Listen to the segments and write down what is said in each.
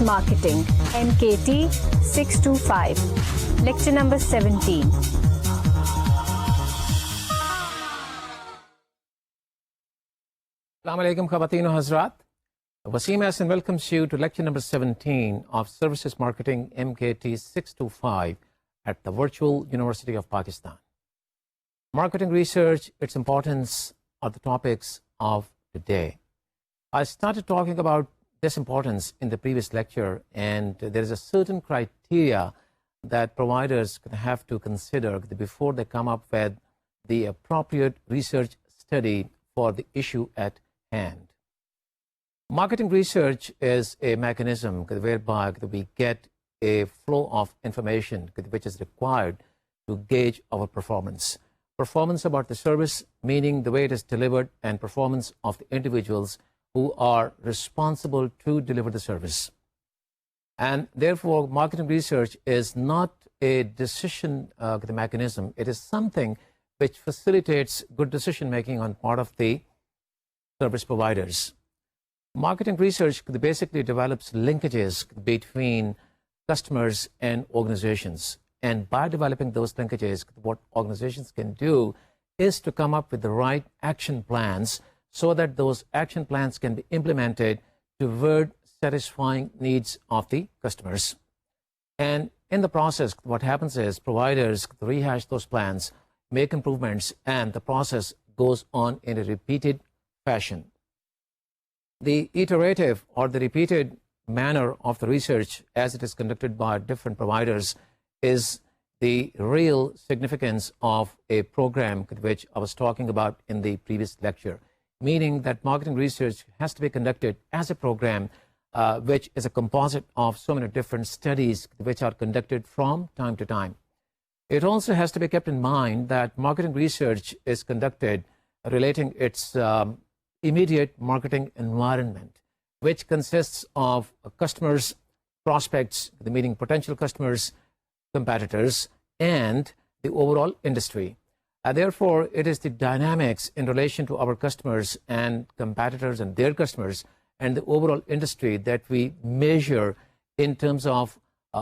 Services Marketing, MKT 625, Lecture number 17. Assalamu alaikum Khawateen wa Hazrat. Waseem Hassan welcomes you to lecture number 17 of Services Marketing MKT 625 at the Virtual University of Pakistan. Marketing research, its importance are the topics of today. I started talking about this importance in the previous lecture, and there is a certain criteria that providers have to consider before they come up with the appropriate research study for the issue at hand. Marketing research is a mechanism whereby we get a flow of information which is required to gauge our performance. Performance about the service, meaning the way it is delivered, and performance of the individuals who are responsible to deliver the service. And therefore, marketing research is not a decision mechanism. It is something which facilitates good decision making on part of the service providers. Marketing research basically develops linkages between customers and organizations. And by developing those linkages, what organizations can do is to come up with the right action plans so that those action plans can be implemented toward satisfying needs of the customers. And in the process, what happens is providers rehash those plans, make improvements, and the process goes on in a repeated fashion. The iterative or the repeated manner of the research as it is conducted by different providers is the real significance of a program which I was talking about in the previous lecture, meaning that marketing research has to be conducted as a program which is a composite of so many different studies which are conducted from time to time. It also has to be kept in mind that marketing research is conducted relating its immediate marketing environment, which consists of customers, prospects, meaning potential customers, competitors, and the overall industry. Therefore, it is the dynamics in relation to our customers and competitors and their customers and the overall industry that we measure in terms of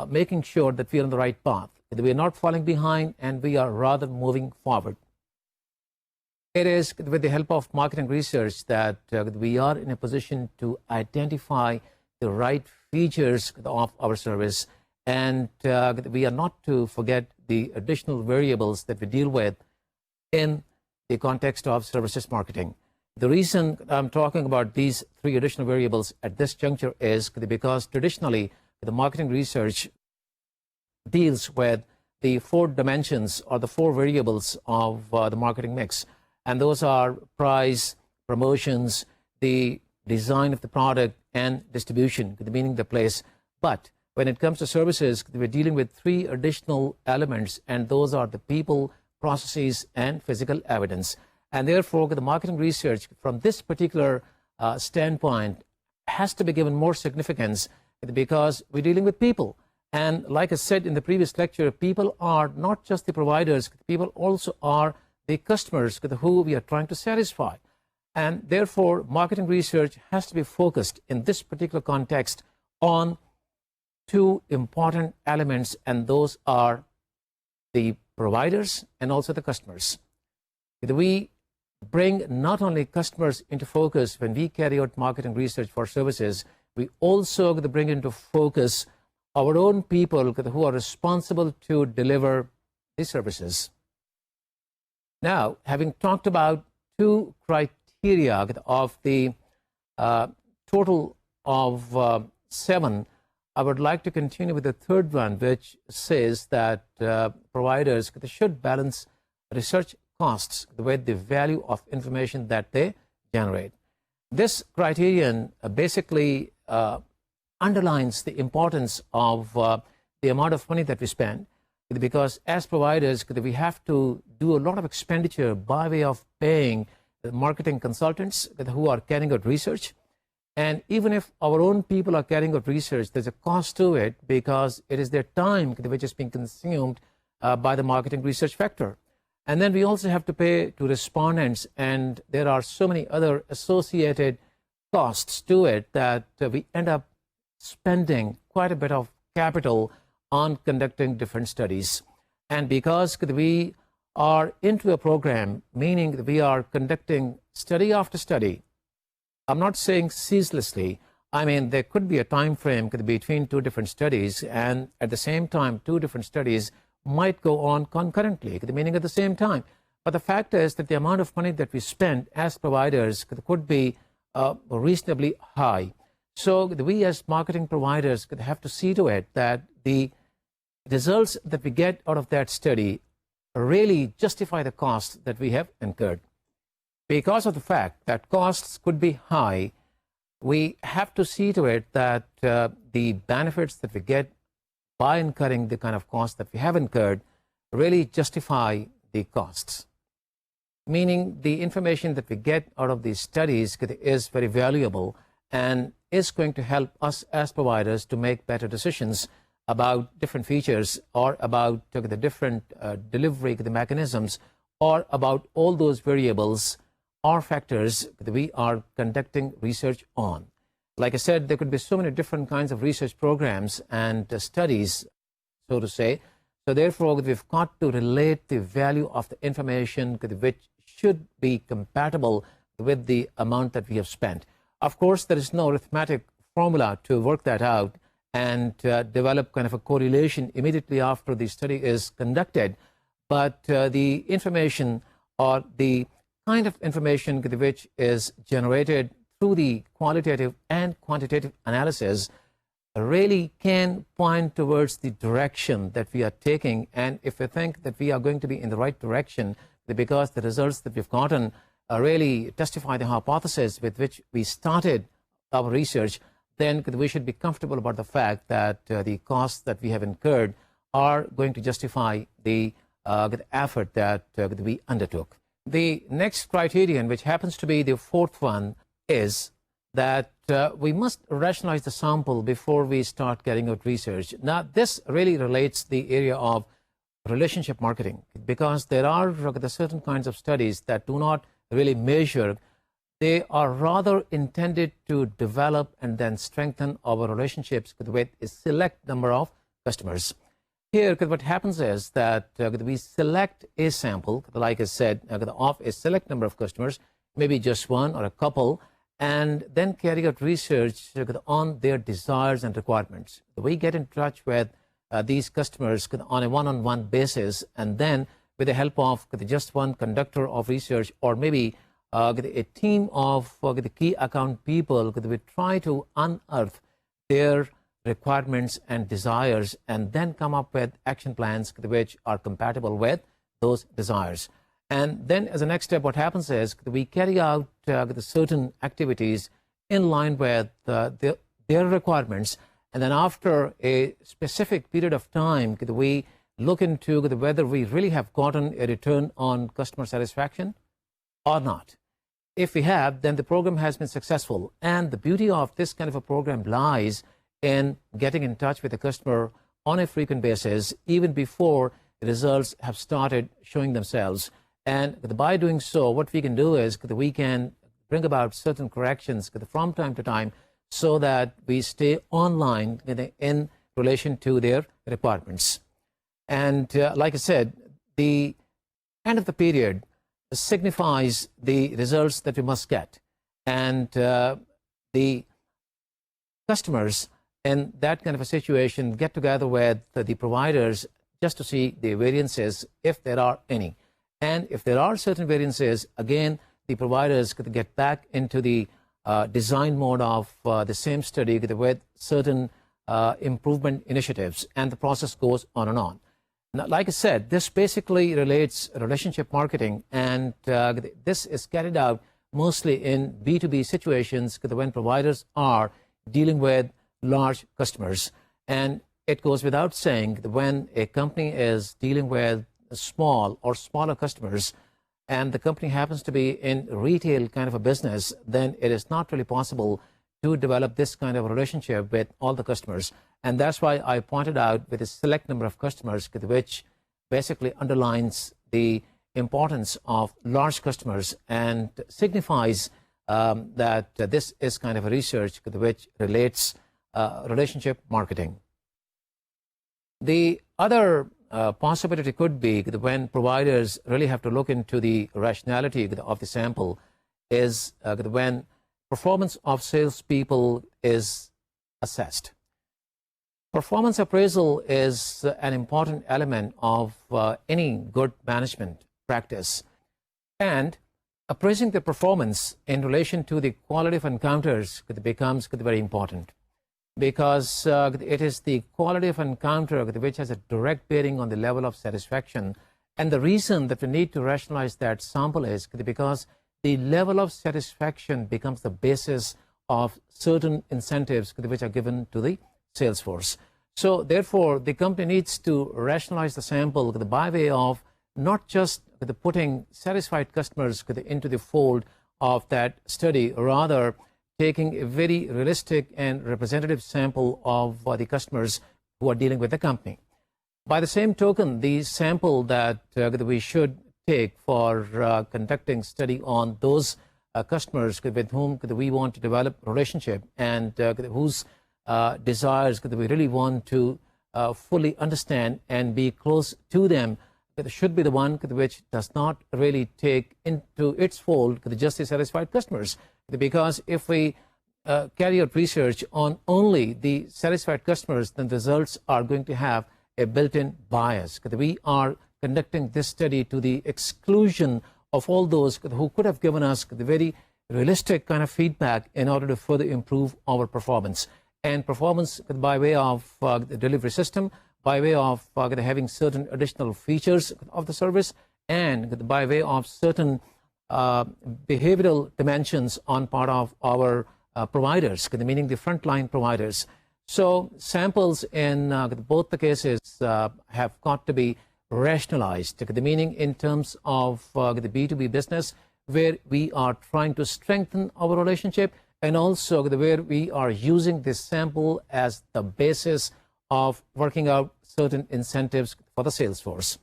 making sure that we are on the right path, that we are not falling behind and we are rather moving forward. It is with the help of marketing research that we are in a position to identify the right features of our service, and we are not to forget the additional variables that we deal with in the context of services marketing. The reason I'm talking about these three additional variables at this juncture is because traditionally the marketing research deals with the four dimensions or the four variables of the marketing mix. And those are price, promotions, the design of the product, and distribution, meaning the place. But when it comes to services, we're dealing with three additional elements, and those are the people, processes, and physical evidence. And therefore, the marketing research from this particular standpoint has to be given more significance because we're dealing with people. And like I said in the previous lecture, people are not just the providers, people also are the customers who we are trying to satisfy. And therefore, marketing research has to be focused in this particular context on two important elements, and those are the providers and also the customers. We bring not only customers into focus when we carry out marketing research for services, we also bring into focus our own people who are responsible to deliver these services. Now, having talked about two criteria of the total of 7, I would like to continue with the third one, which says that providers should balance research costs with the value of information that they generate. This criterion basically underlines the importance of the amount of money that we spend, because as providers, we have to do a lot of expenditure by way of paying the marketing consultants who are carrying out research. And even if our own people are carrying out research, there's a cost to it because it is their time which is being consumed by the marketing research factor. And then we also have to pay to respondents, and there are so many other associated costs to it that we end up spending quite a bit of capital on conducting different studies. And because we are into a program, meaning that we are conducting study after study, I'm not saying ceaselessly. I mean, there could be a time frame between two different studies, and at the same time, two different studies might go on concurrently, meaning at the same time. But the fact is that the amount of money that we spend as providers could be reasonably high. So we as marketing providers could have to see to it that the results that we get out of that study really justify the cost that we have incurred. Because of the fact that costs could be high, we have to see to it that the benefits that we get by incurring the kind of costs that we have incurred really justify the costs. Meaning the information that we get out of these studies is very valuable and is going to help us as providers to make better decisions about different features or about the different delivery mechanisms or about all those variables or factors that we are conducting research on. Like I said, there could be so many different kinds of research programs and studies, so to say. So therefore, we've got to relate the value of the information which should be compatible with the amount that we have spent. Of course, there is no arithmetic formula to work that out and develop kind of a correlation immediately after the study is conducted. But the information or the kind of information which is generated through the qualitative and quantitative analysis really can point towards the direction that we are taking. And if we think that we are going to be in the right direction, because the results that we've gotten really testify the hypothesis with which we started our research, then we should be comfortable about the fact that the costs that we have incurred are going to justify the effort that we undertook. The next criterion, which happens to be the fourth one, is that we must rationalize the sample before we start carrying out research. Now, this really relates the area of relationship marketing, because there are certain kinds of studies that do not really measure. They are rather intended to develop and then strengthen our relationships with a select number of customers. Here, what happens is that we select a sample, like I said, of a select number of customers, maybe just one or a couple, and then carry out research on their desires and requirements. We get in touch with these customers on a one-on-one basis, and then with the help of just one conductor of research or maybe a team of the key account people, we try to unearth their requirements and desires and then come up with action plans which are compatible with those desires. And then as a next step, what happens is we carry out the certain activities in line with their requirements. And then after a specific period of time, we look into whether we really have gotten a return on customer satisfaction or not. If we have, then the program has been successful. And the beauty of this kind of a program lies in getting in touch with the customer on a frequent basis, even before the results have started showing themselves. And by doing so, what we can do is we can bring about certain corrections from time to time so that we stay online in relation to their requirements. And like I said, the end of the period signifies the results that we must get. And the customers in that kind of a situation get together with the providers just to see the variances, if there are any. And if there are certain variances, again, the providers could get back into the design mode of the same study with certain improvement initiatives, and the process goes on and on. Now, like I said, this basically relates relationship marketing, and this is carried out mostly in B2B situations when providers are dealing with large customers. And it goes without saying that when a company is dealing with small or smaller customers, and the company happens to be in retail kind of a business, then it is not really possible to develop this kind of relationship with all the customers. And that's why I pointed out with a select number of customers, which basically underlines the importance of large customers and signifies that this is kind of a research which relates relationship marketing. The other possibility could be that when providers really have to look into the rationality of the sample is when performance of salespeople is assessed. Performance appraisal is an important element of any good management practice, and appraising the performance in relation to the quality of encounters becomes very important, because it is the quality of encounter which has a direct bearing on the level of satisfaction. And the reason that we need to rationalize that sample is because the level of satisfaction becomes the basis of certain incentives which are given to the sales force. So therefore, the company needs to rationalize the sample by way of not just putting satisfied customers into the fold of that study, rather taking a very realistic and representative sample of the customers who are dealing with the company. By the same token, the sample that we should take for conducting study on those customers with whom we want to develop relationship and whose desires we really want to fully understand and be close to them, should be the one which does not really take into its fold just the satisfied customers. Because if we carry out research on only the satisfied customers, then the results are going to have a built-in bias. We are conducting this study to the exclusion of all those who could have given us the very realistic kind of feedback in order to further improve our performance. And performance by way of the delivery system, by way of having certain additional features of the service, and by way of certain behavioral dimensions on part of our providers, meaning the frontline providers. So samples in both the cases have got to be rationalized, meaning in terms of the B2B business, where we are trying to strengthen our relationship, and also where we are using this sample as the basis of working out certain incentives for the sales force.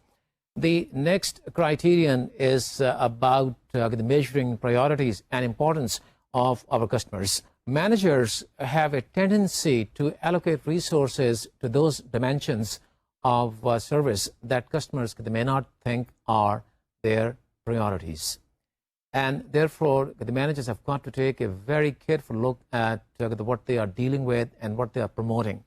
The next criterion is about the measuring priorities and importance of our customers. Managers have a tendency to allocate resources to those dimensions of service that customers may not think are their priorities. And therefore, the managers have got to take a very careful look at what they are dealing with and what they are promoting.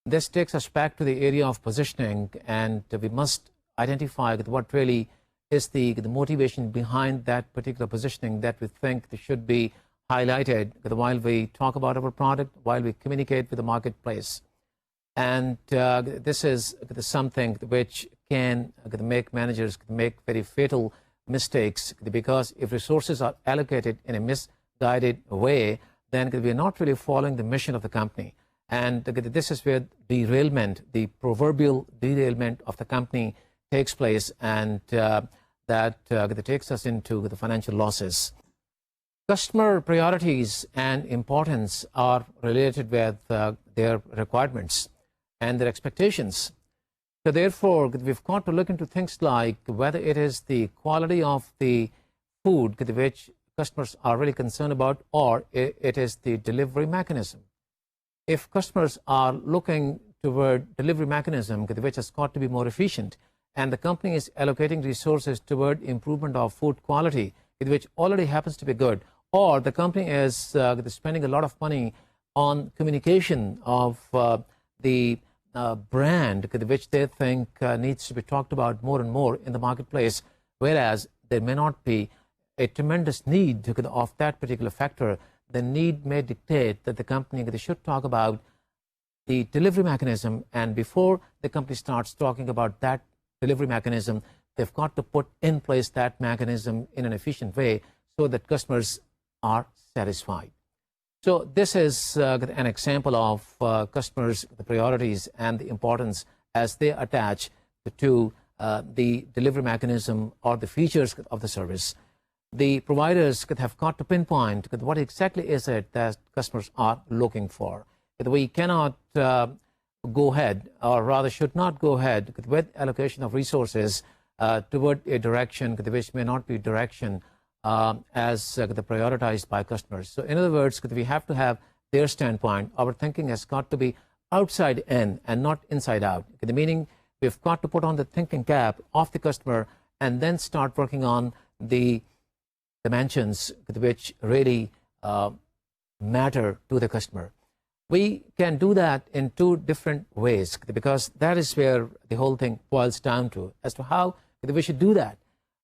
This takes us back to the area of positioning, and we must identify what really is the motivation behind that particular positioning that we think should be highlighted while we talk about our product, while we communicate with the marketplace. And this is something which can make managers make very fatal mistakes, because if resources are allocated in a misguided way, then we are not really following the mission of the company. And this is where derailment, the proverbial derailment of the company takes place, and that takes us into the financial losses. Customer priorities and importance are related with their requirements and their expectations. So therefore, we've got to look into things like whether it is the quality of the food which customers are really concerned about, or it is the delivery mechanism. If customers are looking toward delivery mechanism which has got to be more efficient, and the company is allocating resources toward improvement of food quality, which already happens to be good, or the company is spending a lot of money on communication of the brand which they think needs to be talked about more and more in the marketplace, whereas there may not be a tremendous need of that particular factor, the need may dictate that the company should talk about the delivery mechanism, and before the company starts talking about that delivery mechanism, they've got to put in place that mechanism in an efficient way so that customers are satisfied. So this is an example of customers, the priorities and the importance as they attach to the delivery mechanism or the features of the service. The providers have got to pinpoint what exactly is it that customers are looking for. We cannot go ahead, or rather should not go ahead with allocation of resources toward a direction which may not be direction as prioritized by customers. So in other words, we have to have their standpoint, our thinking has got to be outside in and not inside out. The meaning, we've got to put on the thinking cap of the customer and then start working on the dimensions which really matter to the customer. We can do that in two different ways, because that is where the whole thing boils down to, as to how we should do that.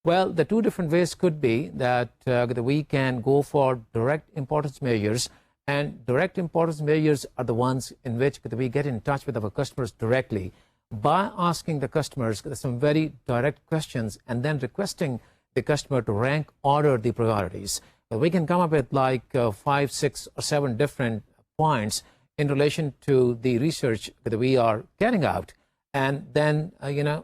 Well, the two different ways could be that we can go for direct importance measures, and direct importance measures are the ones in which we get in touch with our customers directly by asking the customers some very direct questions and then requesting the customer to rank order the priorities. We can come up with like 5, 6, or 7 different points in relation to the research that we are carrying out, and then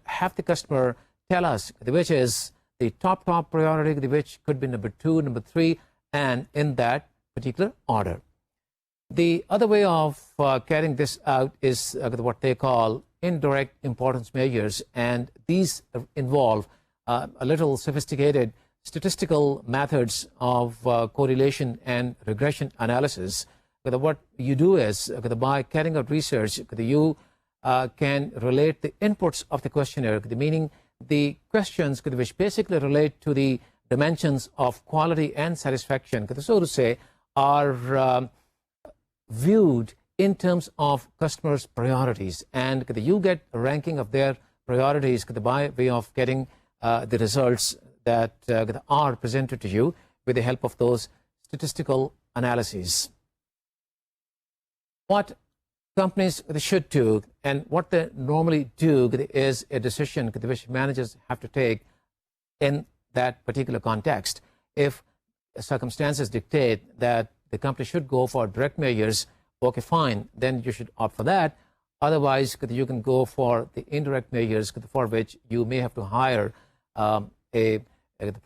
have the customer tell us which is the top priority, which could be number 2, number 3, and in that particular order. The other way of carrying this out is what they call indirect importance measures, and these involve a little sophisticated statistical methods of correlation and regression analysis. What you do is, by carrying out research, you can relate the inputs of the questionnaire, meaning the questions which basically relate to the dimensions of quality and satisfaction, so to say, are viewed in terms of customers' priorities, and you get a ranking of their priorities by way of getting the results that are presented to you with the help of those statistical analyses. What companies should do and what they normally do is a decision which managers have to take in that particular context. If circumstances dictate that the company should go for direct measures, okay, fine, then you should opt for that. Otherwise, you can go for the indirect measures, for which you may have to hire a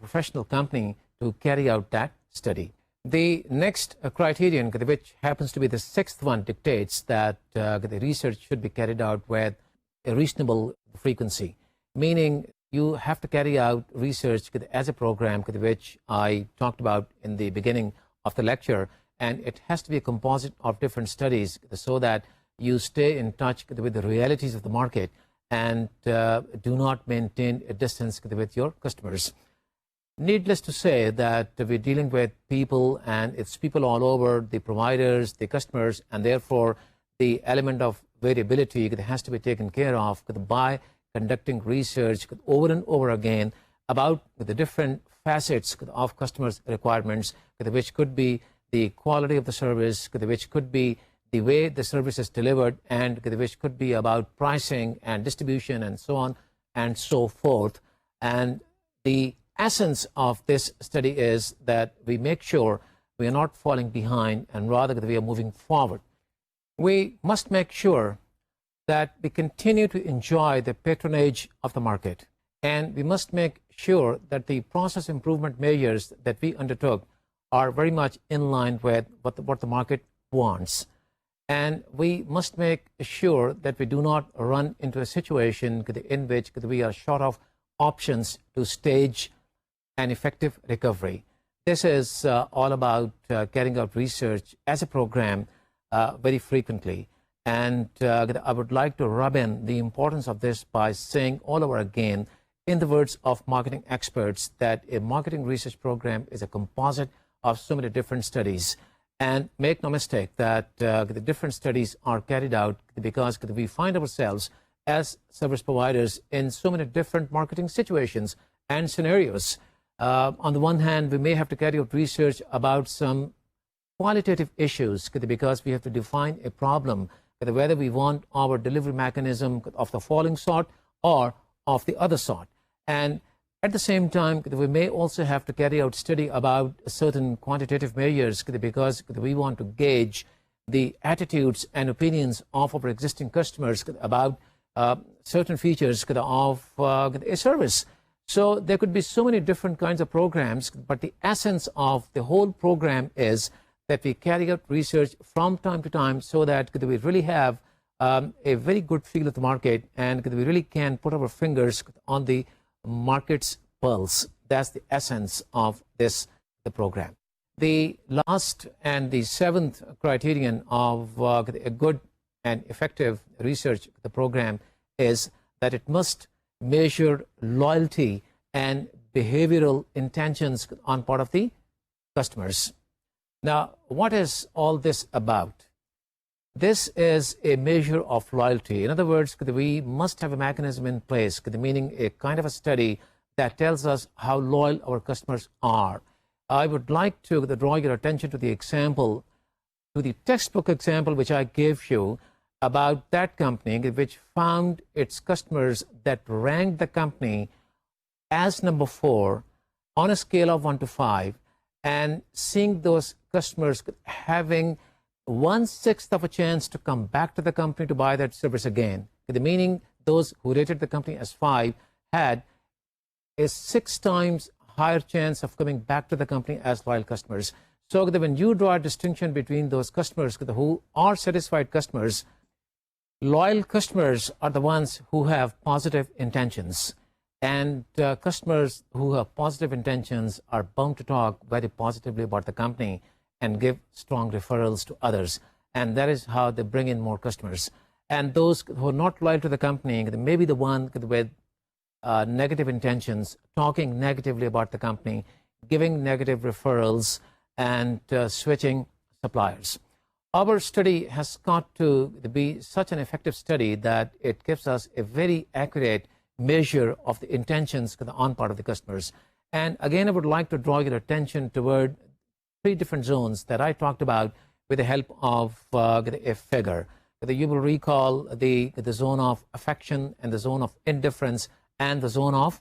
professional company to carry out that study. The next criterion, which happens to be the 6th one, dictates that the research should be carried out with a reasonable frequency, meaning you have to carry out research as a program, which I talked about in the beginning of the lecture, and it has to be a composite of different studies so that you stay in touch with the realities of the market and do not maintain a distance with your customers. Needless to say that we're dealing with people, and it's people all over, the providers, the customers, and therefore the element of variability has to be taken care of by conducting research over and over again about the different facets of customers' requirements, which could be the quality of the service, which could be the way the service is delivered, and which could be about pricing and distribution and so on and so forth. And the essence of this study is that we make sure we are not falling behind, and rather that we are moving forward. We must make sure that we continue to enjoy the patronage of the market, and we must make sure that the process improvement measures that we undertook are very much in line with what the market wants. And we must make sure that we do not run into a situation in which we are short of options to stage an effective recovery. This is all about carrying out research as a program very frequently. And I would like to rub in the importance of this by saying all over again, in the words of marketing experts, that a marketing research program is a composite of so many different studies. And make no mistake that the different studies are carried out because we find ourselves as service providers in so many different marketing situations and scenarios. On the one hand, we may have to carry out research about some qualitative issues because we have to define a problem, whether we want our delivery mechanism of the following sort or of the other sort. And at the same time, we may also have to carry out study about certain quantitative measures because we want to gauge the attitudes and opinions of our existing customers about certain features of a service. So there could be so many different kinds of programs, but the essence of the whole program is that we carry out research from time to time so that we really have a very good feel of the market, and we really can put our fingers on the market's pulse. That's the essence of the program. The last and the seventh criterion of a good and effective research the program is that it must measure loyalty and behavioral intentions on part of the customers. Now, what is all this about? This is a measure of loyalty. In other words, we must have a mechanism in place, meaning a kind of a study that tells us how loyal our customers are. I would like to draw your attention to the example, to the textbook example which I gave you about that company which found its customers that ranked the company as number 4 on a scale of 1 to 5, and seeing those customers having 1/6 of a chance to come back to the company to buy that service again. The meaning those who rated the company as 5 had a 6 times higher chance of coming back to the company as loyal customers. So when you draw a distinction between those customers who are satisfied customers, loyal customers are the ones who have positive intentions. And customers who have positive intentions are bound to talk very positively about the company and give strong referrals to others. And that is how they bring in more customers. And those who are not loyal to the company, they may be the one with negative intentions, talking negatively about the company, giving negative referrals, and switching suppliers. Our study has got to be such an effective study that it gives us a very accurate measure of the intentions on part of the customers. And again, I would like to draw your attention toward 3 different zones that I talked about with the help of a figure. You will recall the zone of affection and the zone of indifference and the zone of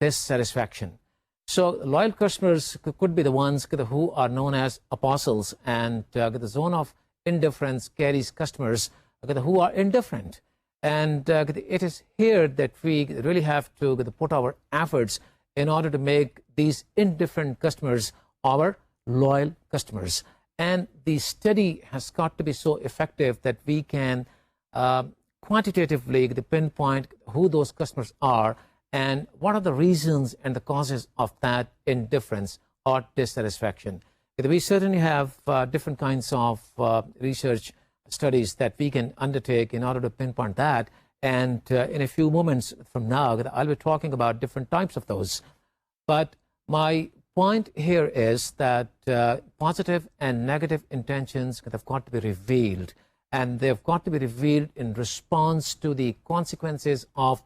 dissatisfaction. So loyal customers could be the ones who are known as apostles, and the zone of indifference carries customers who are indifferent. And it is here that we really have to put our efforts in order to make these indifferent customers our loyal customers. And the study has got to be so effective that we can quantitatively pinpoint who those customers are and what are the reasons and the causes of that indifference or dissatisfaction. We certainly have different kinds of research studies that we can undertake in order to pinpoint that. And in a few moments from now, I'll be talking about different types of those. But my point here is that positive and negative intentions have got to be revealed, and they've got to be revealed in response to the consequences of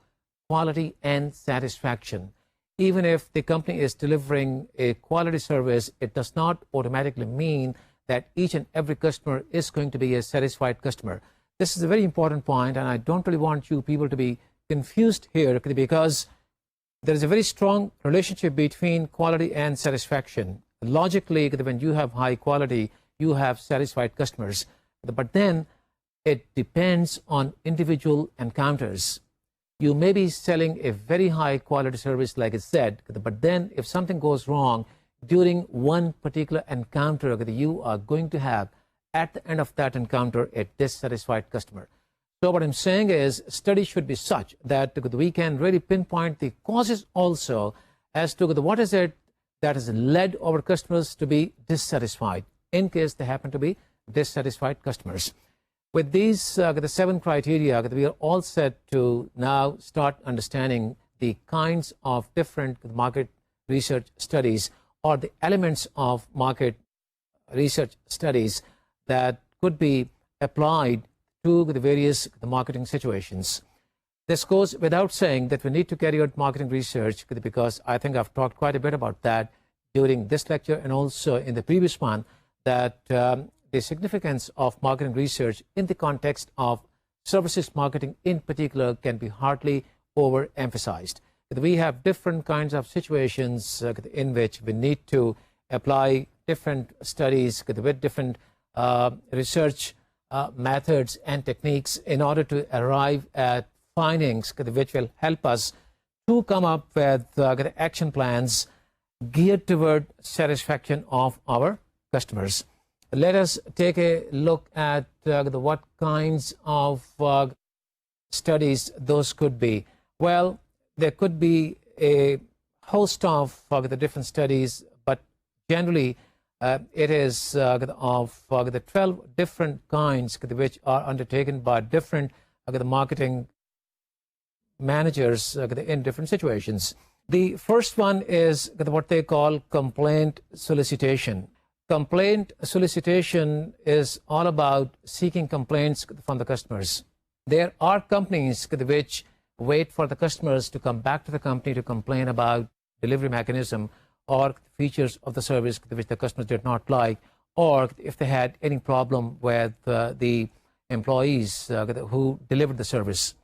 quality and satisfaction. Even if the company is delivering a quality service, it does not automatically mean that each and every customer is going to be a satisfied customer. This is a very important point, and I don't really want you people to be confused here, because there is a very strong relationship between quality and satisfaction. Logically, when you have high quality, you have satisfied customers. But then it depends on individual encounters. You may be selling a very high quality service, like I said, but then if something goes wrong during one particular encounter, you are going to have, at the end of that encounter, a dissatisfied customer. So what I'm saying is, study should be such that we can really pinpoint the causes also as to what is it that has led our customers to be dissatisfied, in case they happen to be dissatisfied customers. With these the 7 criteria, we are all set to now start understanding the kinds of different market research studies, or the elements of market research studies that could be applied to the various marketing situations. This goes without saying that we need to carry out marketing research, because I think I've talked quite a bit about that during this lecture and also in the previous one, that the significance of marketing research in the context of services marketing in particular can be hardly overemphasized. We have different kinds of situations in which we need to apply different studies with different research methods and techniques in order to arrive at findings which will help us to come up with action plans geared toward satisfaction of our customers. Let us take a look at what kinds of studies those could be. Well, there could be a host of the different studies, but generally It is of the 12 different kinds which are undertaken by different the marketing managers in different situations. The first one is what they call complaint solicitation. Complaint solicitation is all about seeking complaints from the customers. There are companies which wait for the customers to come back to the company to complain about delivery mechanism or features of the service which the customers did not like, or if they had any problem with the employees who delivered the service.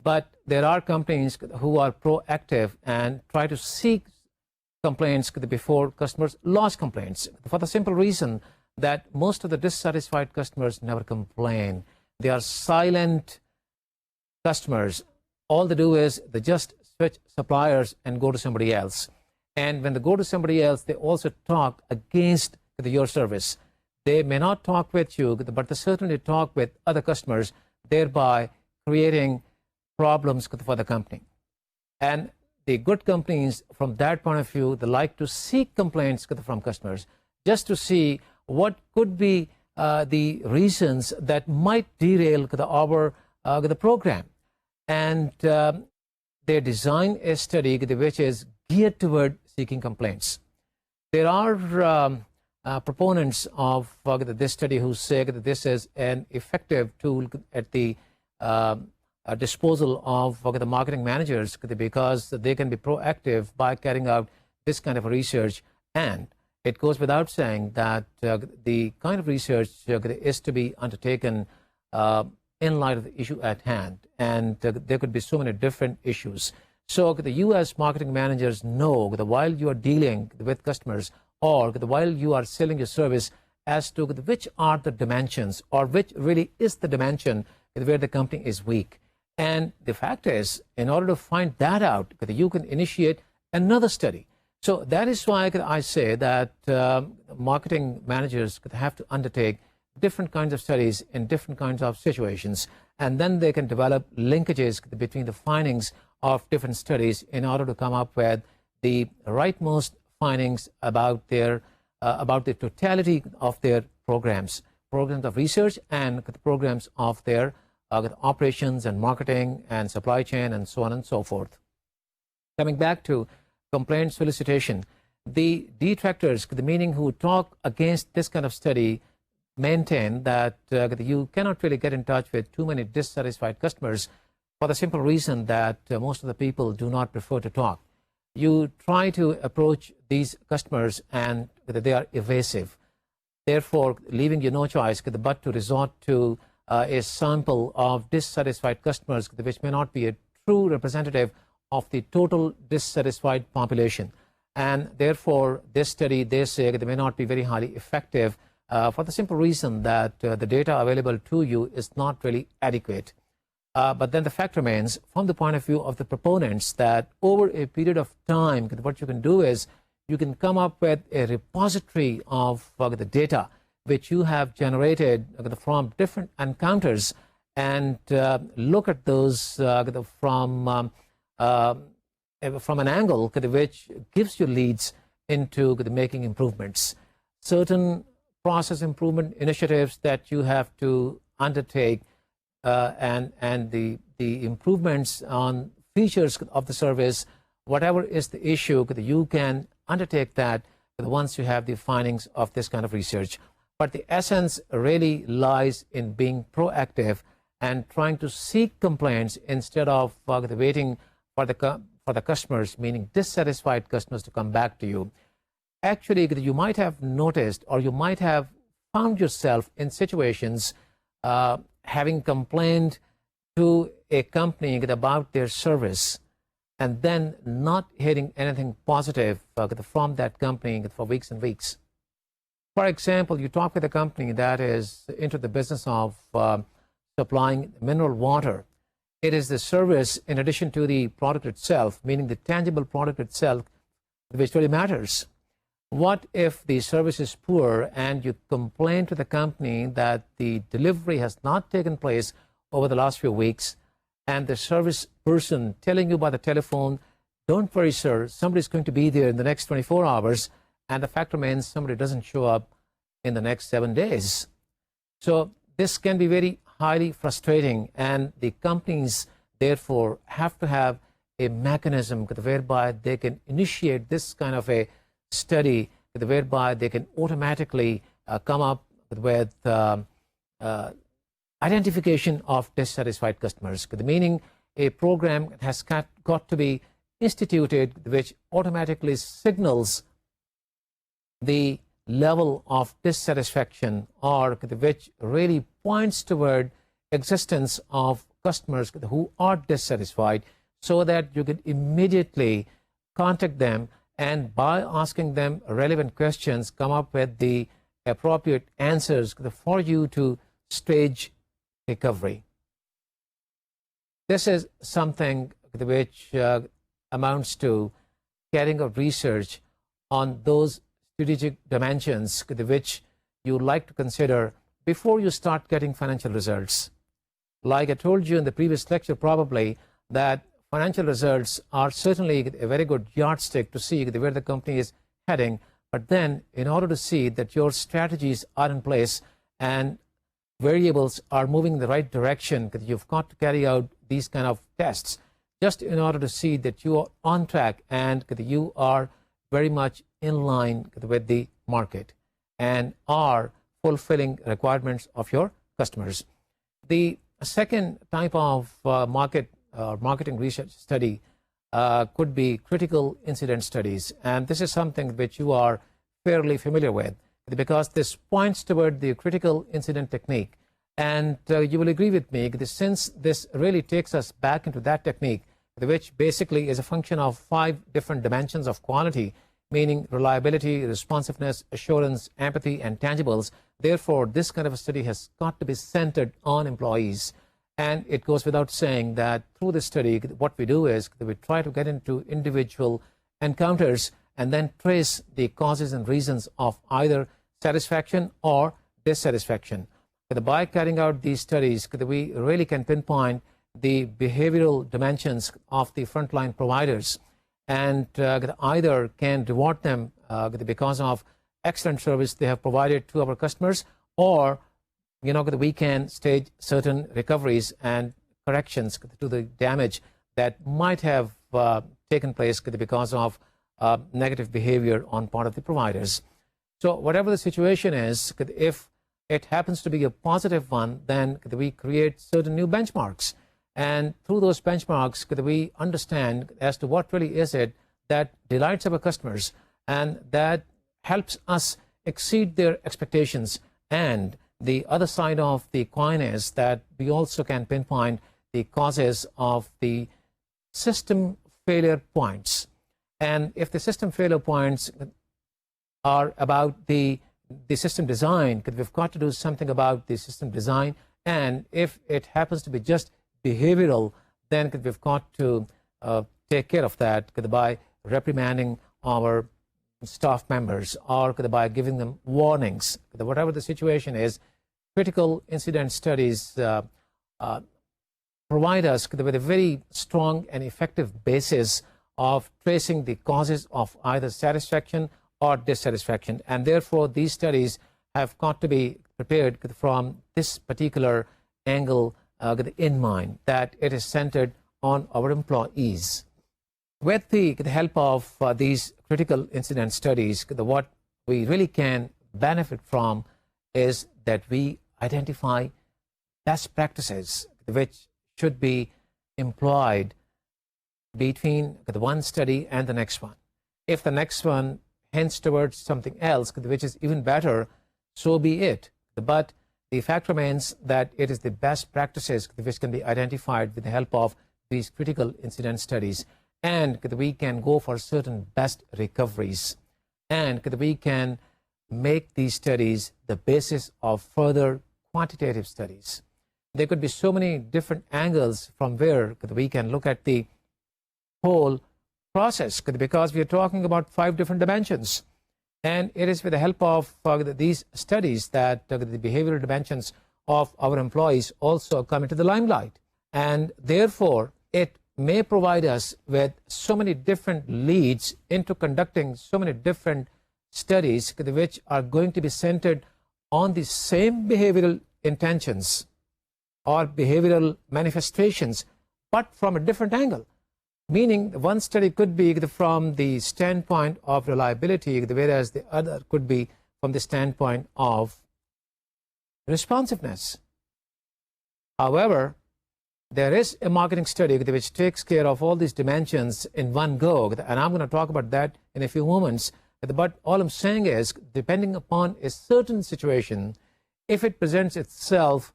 But there are companies who are proactive and try to seek complaints before customers lodge complaints, for the simple reason that most of the dissatisfied customers never complain. They are silent customers. All they do is they just switch suppliers and go to somebody else. And when they go to somebody else, they also talk against your service. They may not talk with you, but they certainly talk with other customers, thereby creating problems for the company. And the good companies, from that point of view, they like to seek complaints from customers just to see what could be the reasons that might derail the program. And they design a study which is geared toward seeking complaints. There are proponents of this study who say that this is an effective tool at the disposal of the marketing managers, because they can be proactive by carrying out this kind of research. And it goes without saying that the kind of research is to be undertaken in light of the issue at hand. And there could be so many different issues. So the U.S. marketing managers know that while you are dealing with customers, or while you are selling your service, as to which are the dimensions, or which really is the dimension where the company is weak. And the fact is, in order to find that out, you can initiate another study. So that is why I say that marketing managers have to undertake different kinds of studies in different kinds of situations, and then they can develop linkages between the findings of different studies in order to come up with the rightmost findings about their about the totality of their programs of research, and the programs of their operations and marketing and supply chain and so on and so forth. Coming back to complaint solicitation, the detractors, the meaning who talk against this kind of study, maintain that you cannot really get in touch with too many dissatisfied customers, for the simple reason that most of the people do not prefer to talk. You try to approach these customers and they are evasive, therefore leaving you no choice but to resort to a sample of dissatisfied customers, which may not be a true representative of the total dissatisfied population. And therefore, this study, they say, they may not be very highly effective for the simple reason that the data available to you is not really adequate. But then the fact remains, from the point of view of the proponents, that over a period of time, what you can do is you can come up with a repository of the data which you have generated from different encounters, and look at those from an angle which gives you leads into making improvements. Certain process improvement initiatives that you have to undertake, and the improvements on features of the service, whatever is the issue, you can undertake that once you have the findings of this kind of research. But the essence really lies in being proactive and trying to seek complaints instead of waiting for the customers, meaning dissatisfied customers, to come back to you. Actually, you might have noticed, or you might have found yourself in situations having complained to a company about their service, and then not hearing anything positive from that company for weeks and weeks. For example, you talk with a company that is into the business of supplying mineral water. It is the service, in addition to the product itself, meaning the tangible product itself, which really matters. What if the service is poor and you complain to the company that the delivery has not taken place over the last few weeks, and the service person telling you by the telephone, "Don't worry, sir, somebody's going to be there in the next 24 hours," and the fact remains somebody doesn't show up in the next 7 days. So this can be very highly frustrating, and the companies therefore have to have a mechanism whereby they can initiate this kind of a study, whereby they can automatically come up with identification of dissatisfied customers, meaning a program has got to be instituted which automatically signals the level of dissatisfaction, or which really points toward existence of customers who are dissatisfied, so that you can immediately contact them and by asking them relevant questions come up with the appropriate answers for you to stage recovery. This is something which amounts to carrying out research on those strategic dimensions which you like to consider before you start getting financial results. Like I told you in the previous lecture probably, that financial results are certainly a very good yardstick to see where the company is heading, but then in order to see that your strategies are in place and variables are moving in the right direction, you've got to carry out these kind of tests just in order to see that you are on track and that you are very much in line with the market and are fulfilling requirements of your customers. The second type of marketing research study could be critical incident studies, and this is something which you are fairly familiar with because this points toward the critical incident technique. And you will agree with me that since this really takes us back into that technique, which basically is a function of 5 different dimensions of quality, meaning reliability, responsiveness, assurance, empathy, and tangibles. Therefore, this kind of a study has got to be centered on employees. And it goes without saying that through this study, what we do is we try to get into individual encounters and then trace the causes and reasons of either satisfaction or dissatisfaction. By carrying out these studies, we really can pinpoint the behavioral dimensions of the frontline providers and either can reward them because of excellent service they have provided to our customers, or we can stage certain recoveries and corrections to the damage that might have taken place because of negative behavior on part of the providers. So whatever the situation is, if it happens to be a positive one, then we create certain new benchmarks. And through those benchmarks, we understand as to what really is it that delights our customers and that helps us exceed their expectations. And the other side of the coin is that we also can pinpoint the causes of the system failure points. And if the system failure points are about the system design, we've got to do something about the system design. And if it happens to be just behavioral, then we've got to take care of that by reprimanding our staff members or by giving them warnings. Whatever the situation is, critical incident studies provide us with a very strong and effective basis of tracing the causes of either satisfaction or dissatisfaction. And therefore, these studies have got to be prepared from this particular angle in mind, that it is centered on our employees. With the help of these critical incident studies, what we really can benefit from is that we identify best practices which should be employed between the one study and the next one. If the next one hints towards something else which is even better, so be it. But the fact remains that it is the best practices which can be identified with the help of these critical incident studies, and we can go for certain best recoveries, and we can make these studies the basis of further quantitative studies. There could be so many different angles from where we can look at the whole process, because we are talking about 5 different dimensions. And it is with the help of these studies that the behavioral dimensions of our employees also come into the limelight. And therefore, it may provide us with so many different leads into conducting so many different studies which are going to be centered on the same behavioral intentions or behavioral manifestations, but from a different angle. Meaning, one study could be from the standpoint of reliability, whereas the other could be from the standpoint of responsiveness. However, there is a marketing study which takes care of all these dimensions in one go, and I'm going to talk about that in a few moments. But all I'm saying is, depending upon a certain situation, if it presents itself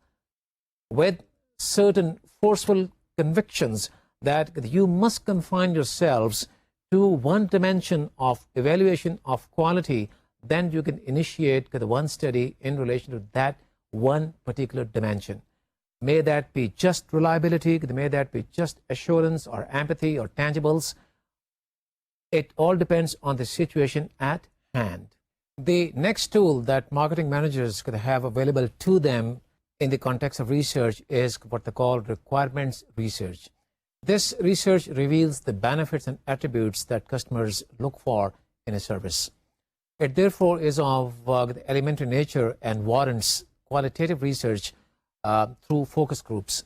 with certain forceful convictions that you must confine yourselves to one dimension of evaluation of quality, then you can initiate the one study in relation to that one particular dimension. May that be just reliability, may that be just assurance or empathy or tangibles. It all depends on the situation at hand. The next tool that marketing managers could have available to them in the context of research is what they call requirements research. This research reveals the benefits and attributes that customers look for in a service. It therefore is of elementary nature and warrants qualitative research through focus groups.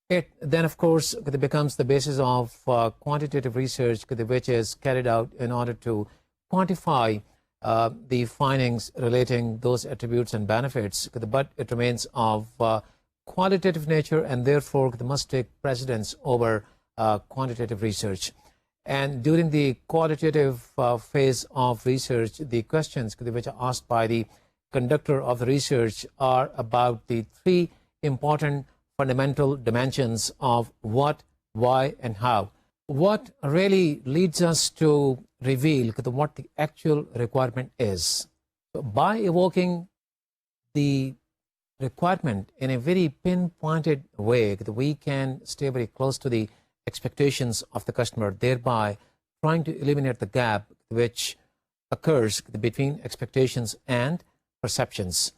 It then, of course, becomes the basis of quantitative research, which is carried out in order to quantify the findings relating those attributes and benefits, but it remains of qualitative nature and therefore must take precedence over quantitative research. And during the qualitative phase of research, the questions which are asked by the conductor of the research are about the three important fundamental dimensions of what, why, and how. What really leads us to reveal what the actual requirement is. So by evoking the requirement in a very pinpointed way, we can stay very close to the expectations of the customer, thereby trying to eliminate the gap which occurs between expectations and perceptions.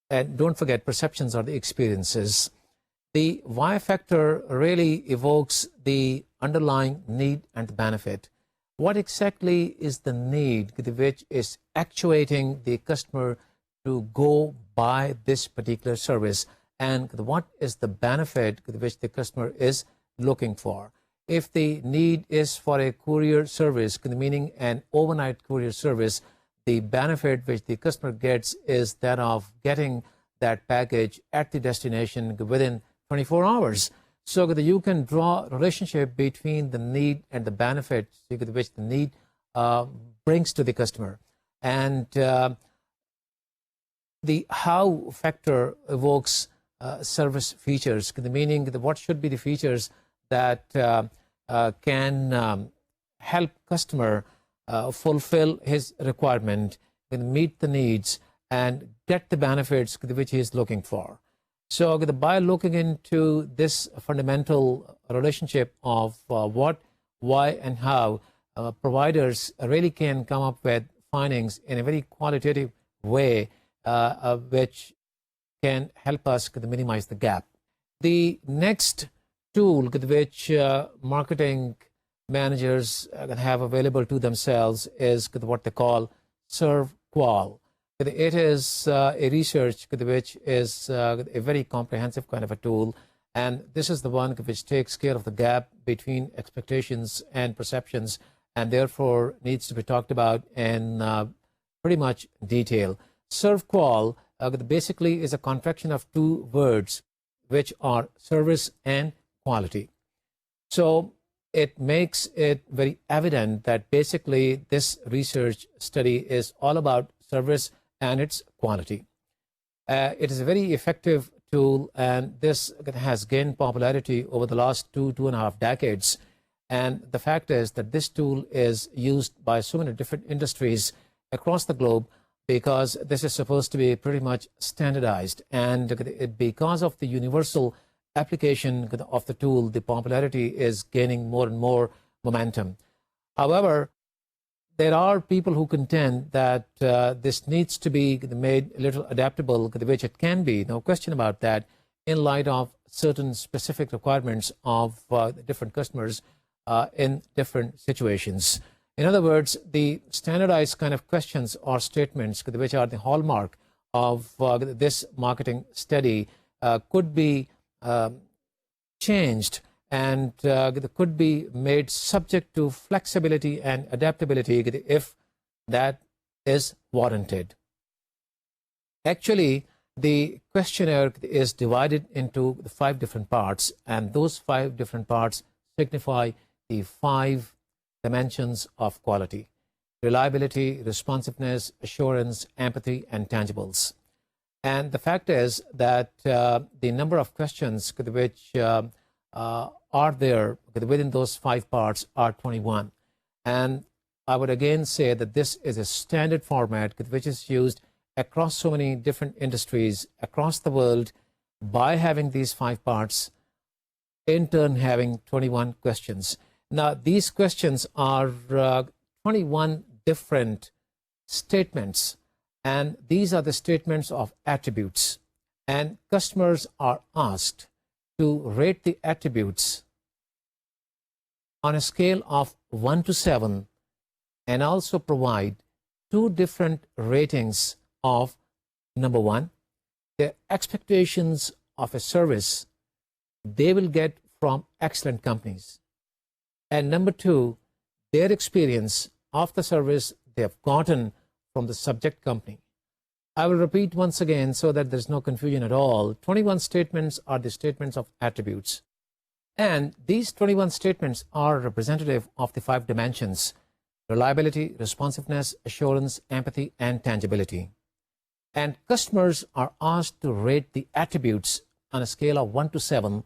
And don't forget, perceptions are the experiences. The why factor really evokes the underlying need and the benefit. What exactly is the need which is actuating the customer to go buy this particular service, and what is the benefit which the customer is looking for? If the need is for a courier service, meaning an overnight courier service, the benefit which the customer gets is that of getting that package at the destination within 24 hours. So that you can draw a relationship between the need and the benefit which the need brings to the customer. And the how factor evokes service features, meaning what should be the features that can help customer fulfill his requirement, meet the needs, and get the benefits which he is looking for. So by looking into this fundamental relationship of what, why, and how, providers really can come up with findings in a very qualitative way, which can help us minimize the gap. The next tool which marketing managers have available to themselves is what they call serve qual. It is a research which is a very comprehensive kind of a tool, and this is the one which takes care of the gap between expectations and perceptions, and therefore needs to be talked about in pretty much detail. Serve qual basically is a contraction of two words which are service and quality. So it makes it very evident that basically this research study is all about service and its quality. It is a very effective tool, and this has gained popularity over the last 2.5 decades. And the fact is that this tool is used by so many different industries across the globe, because this is supposed to be pretty much standardized. And because of the universal application of the tool, the popularity is gaining more and more momentum. However, there are people who contend that this needs to be made a little adaptable, which it can be, no question about that, in light of certain specific requirements of different customers in different situations. In other words, the standardized kind of questions or statements which are the hallmark of this marketing study could be changed and could be made subject to flexibility and adaptability if that is warranted. Actually, the questionnaire is divided into 5 different parts, and those 5 different parts signify the 5 dimensions of quality: reliability, responsiveness, assurance, empathy, and tangibles. And the fact is that the number of questions which are there within those 5 parts are 21. And I would again say that this is a standard format which is used across so many different industries across the world by having these 5 parts, in turn having 21 questions. Now, these questions are 21 different statements, and these are the statements of attributes. And customers are asked to rate the attributes on a scale of 1 to 7 and also provide 2 different ratings of, number 1, the expectations of a service they will get from excellent companies, and number 2, their experience of the service they have gotten from the subject company. I will repeat once again so that there's no confusion at all. 21 statements are the statements of attributes, and these 21 statements are representative of the 5 dimensions: reliability, responsiveness, assurance, empathy, and tangibility. And customers are asked to rate the attributes on a scale of 1 to 7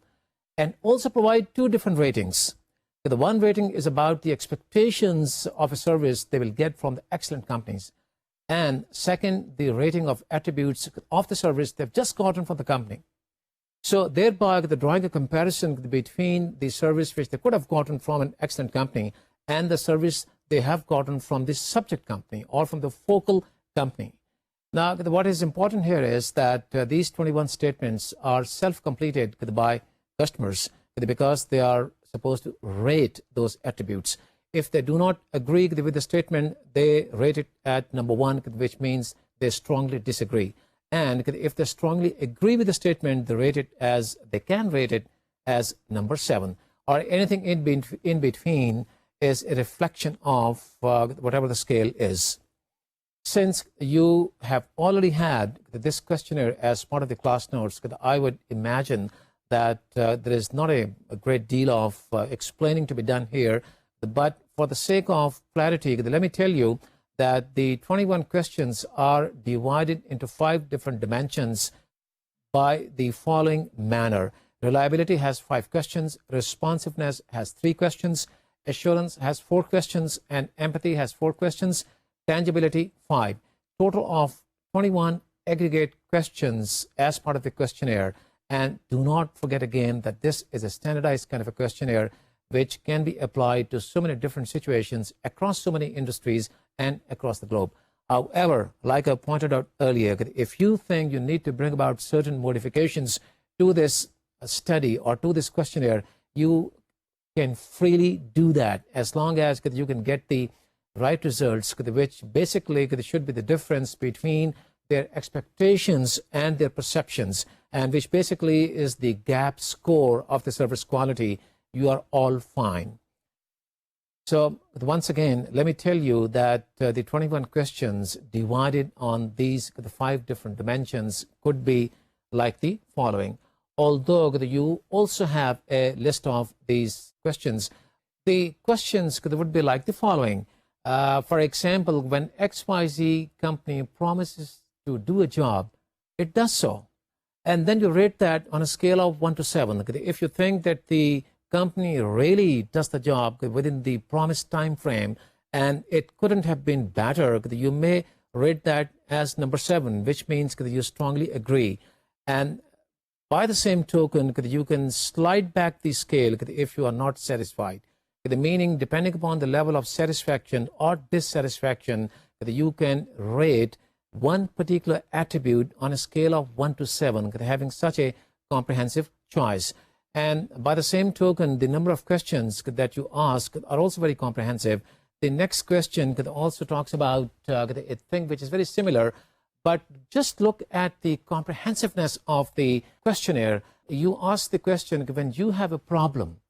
and also provide 2 different ratings. The 1 rating is about the expectations of a service they will get from the excellent companies, and second, the rating of attributes of the service they've just gotten from the company. So thereby drawing a comparison between the service which they could have gotten from an excellent company and the service they have gotten from the subject company or from the focal company. Now, what is important here is that these 21 statements are self-completed by customers because they are supposed to rate those attributes. If they do not agree with the statement, they rate it at number 1, which means they strongly disagree. And if they strongly agree with the statement, they rate it as, they can rate it as number 7, or anything in between is a reflection of whatever the scale is. Since you have already had this questionnaire as part of the class notes, I would imagine that there is not a great deal of explaining to be done here. But for the sake of clarity, let me tell you that the 21 questions are divided into 5 different dimensions by the following manner. Reliability has 5 questions, responsiveness has 3 questions, assurance has 4 questions, and empathy has 4 questions, tangibility 5. Total of 21 aggregate questions as part of the questionnaire. And do not forget again that this is a standardized kind of a questionnaire which can be applied to so many different situations across so many industries and across the globe. However, like I pointed out earlier, if you think you need to bring about certain modifications to this study or to this questionnaire, you can freely do that as long as you can get the right results, which basically should be the difference between their expectations and their perceptions, and which basically is the gap score of the service quality. You are all fine. So once again, let me tell you that the 21 questions divided on these 5 different dimensions could be like the following. Although you also have a list of these questions, the questions would be like the following. For example, when XYZ company promises to do a job, it does so. And then you rate that on a scale of 1 to 7. If you think that the company really does the job within the promised time frame and it couldn't have been better, you may rate that as number 7, which means you strongly agree. And by the same token, you can slide back the scale if you are not satisfied. The meaning, depending upon the level of satisfaction or dissatisfaction, you can rate one particular attribute on a scale of 1 to 7, having such a comprehensive choice. And by the same token, the number of questions that you ask are also very comprehensive. the next question also talks about a thing which is very similar, but just look at the comprehensiveness of the questionnaire. You ask the question, when you have a problem,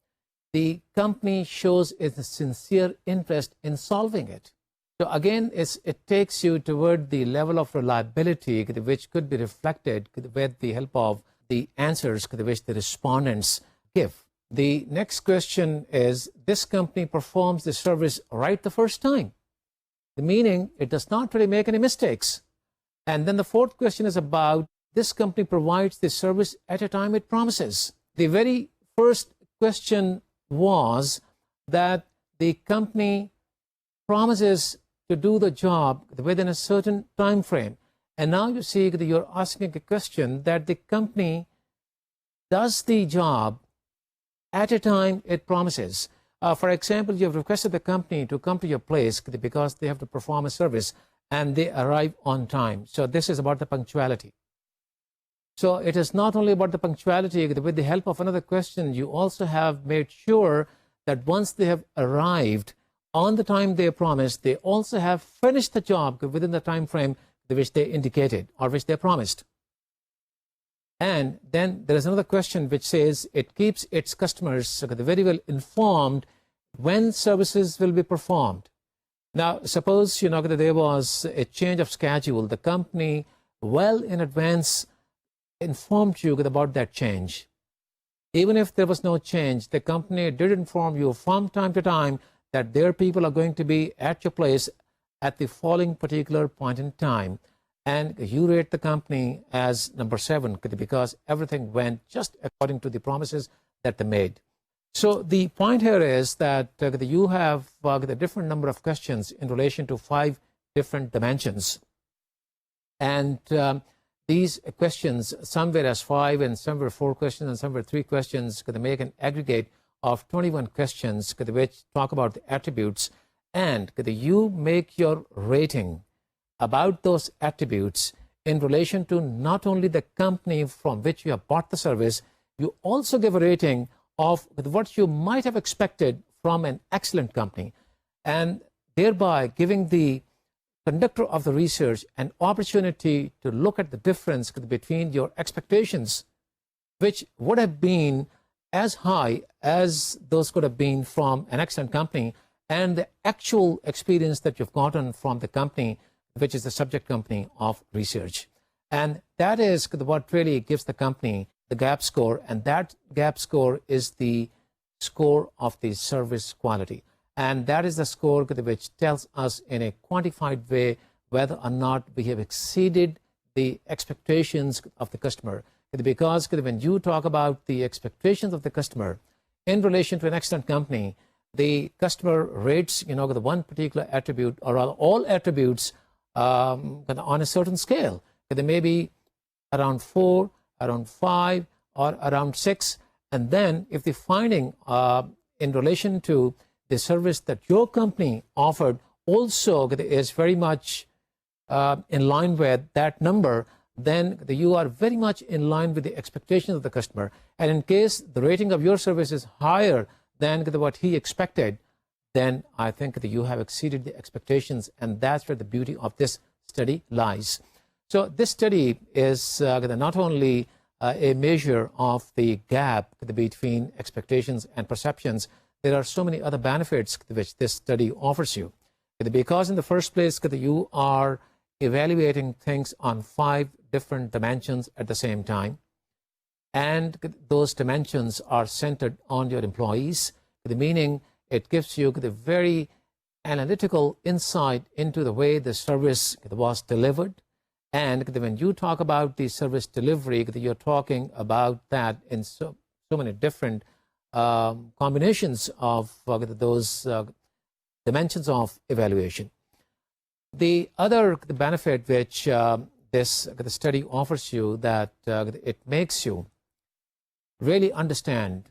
the company shows its sincere interest in solving it. So again, it takes you toward the level of reliability which could be reflected with the help of the answers which the respondents give. The next question is, this company performs the service right the first time. The meaning, it does not really make any mistakes. And then the fourth question is about, this company provides the service at a time it promises. The very first question was that the company promises to do the job within a certain time frame. And now you see that you're asking a question that the company does the job at a time it promises. For example, you have requested the company to come to your place because they have to perform a service and they arrive on time. So this is about the punctuality. So it is not only about the punctuality. With the help of another question, you also have made sure that once they have arrived on the time they promised, they also have finished the job within the time frame which they indicated or which they promised. And then there is another question which says it keeps its customers very well informed when services will be performed. Now, suppose that there was a change of schedule. The company well in advance informed you about that change. Even if there was no change, the company did inform you from time to time that their people are going to be at your place at the following particular point in time. And you rate the company as number 7 because everything went just according to the promises that they made. So the point here is that you have a different number of questions in relation to 5 different dimensions. And these questions, some were as 5 and some were 4 questions and some were 3 questions, could make an aggregate of 21 questions which talk about the attributes. And you make your rating about those attributes in relation to not only the company from which you have bought the service, you also give a rating of what you might have expected from an excellent company, and thereby giving the conductor of the research an opportunity to look at the difference between your expectations, which would have been as high as those could have been from an excellent company, and the actual experience that you've gotten from the company which is the subject company of research. And that is what really gives the company the gap score, and that gap score is the score of the service quality. And that is the score which tells us in a quantified way whether or not we have exceeded the expectations of the customer. Because when you talk about the expectations of the customer in relation to an excellent company, the customer rates the one particular attribute or all attributes on a certain scale. They may be around 4, around 5, or around 6. And then if the finding in relation to the service that your company offered also is very much in line with that number, then you are very much in line with the expectations of the customer. And in case the rating of your service is higher than what he expected, then I think that you have exceeded the expectations, and that's where the beauty of this study lies. So this study is not only a measure of the gap between expectations and perceptions. There are so many other benefits which this study offers you. Because in the first place, you are evaluating things on 5 different dimensions at the same time. And those dimensions are centered on your employees, meaning it gives you the very analytical insight into the way the service was delivered. And when you talk about the service delivery, you're talking about that in so many different combinations of those dimensions of evaluation. The other benefit which this study offers you, that it makes you really understand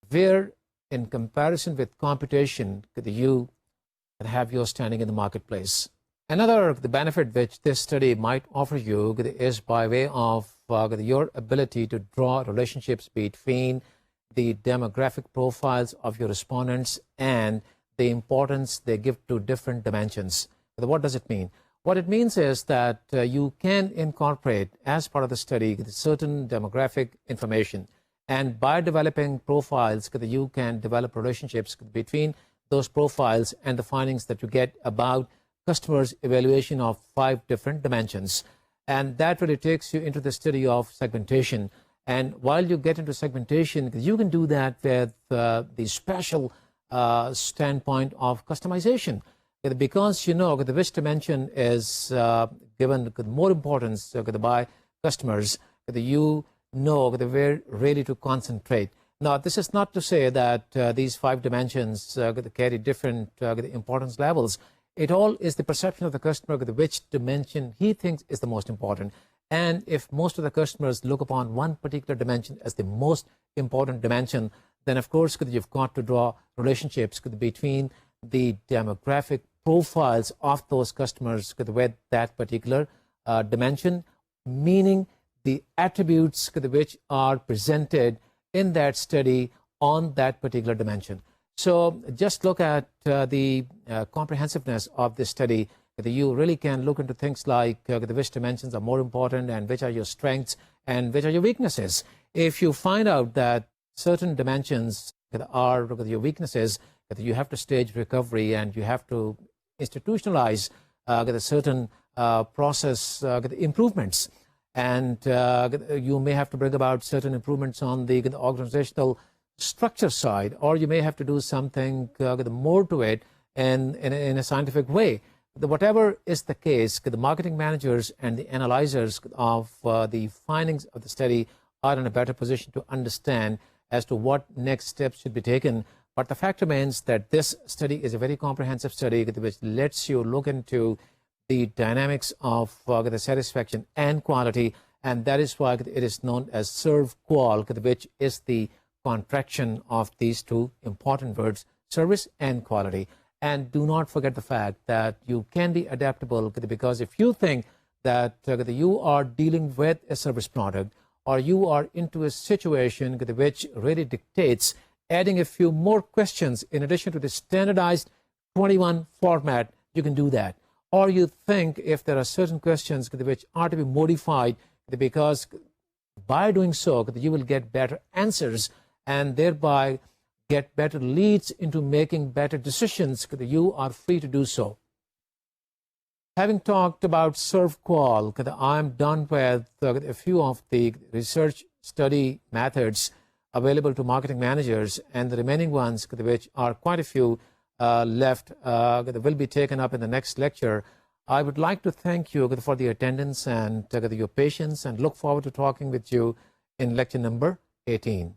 where, in comparison with competition, you have your standing in the marketplace. Another benefit which this study might offer you is by way of your ability to draw relationships between the demographic profiles of your respondents and the importance they give to different dimensions. What does it mean? What it means is that you can incorporate, as part of the study, certain demographic information. And by developing profiles, you can develop relationships between those profiles and the findings that you get about customers' evaluation of 5 different dimensions. And that really takes you into the study of segmentation. And while you get into segmentation, you can do that with the special standpoint of customization. Because you know which dimension is given more importance by customers, you know where really to concentrate. Now, this is not to say that these 5 dimensions carry different importance levels. It all is the perception of the customer which dimension he thinks is the most important. And if most of the customers look upon one particular dimension as the most important dimension, then of course you've got to draw relationships between the demographic profiles of those customers with that particular dimension, meaning the attributes which are presented in that study on that particular dimension. So just look at the comprehensiveness of this study. You really can look into things like which dimensions are more important and which are your strengths and which are your weaknesses. If you find out that certain dimensions are your weaknesses, you have to stage recovery and you have to institutionalize certain process improvements. And you may have to bring about certain improvements on the organizational structure side, or you may have to do something more to it in a scientific way. Whatever is the case, the marketing managers and the analyzers of the findings of the study are in a better position to understand as to what next steps should be taken. But the fact remains that this study is a very comprehensive study which lets you look into the dynamics of the satisfaction and quality, and that is why it is known as ServQual, which is the contraction of these 2 important words, service and quality. And do not forget the fact that you can be adaptable, because if you think that you are dealing with a service product, or you are into a situation which really dictates adding a few more questions in addition to the standardized 21 format, you can do that. Or you think if there are certain questions which are to be modified, because by doing so, you will get better answers and thereby get better leads into making better decisions, you are free to do so. Having talked about ServQual, I'm done with a few of the research study methods available to marketing managers, and the remaining ones, which are quite a few left, will be taken up in the next lecture. I would like to thank you for the attendance and your patience, and look forward to talking with you in lecture number 18.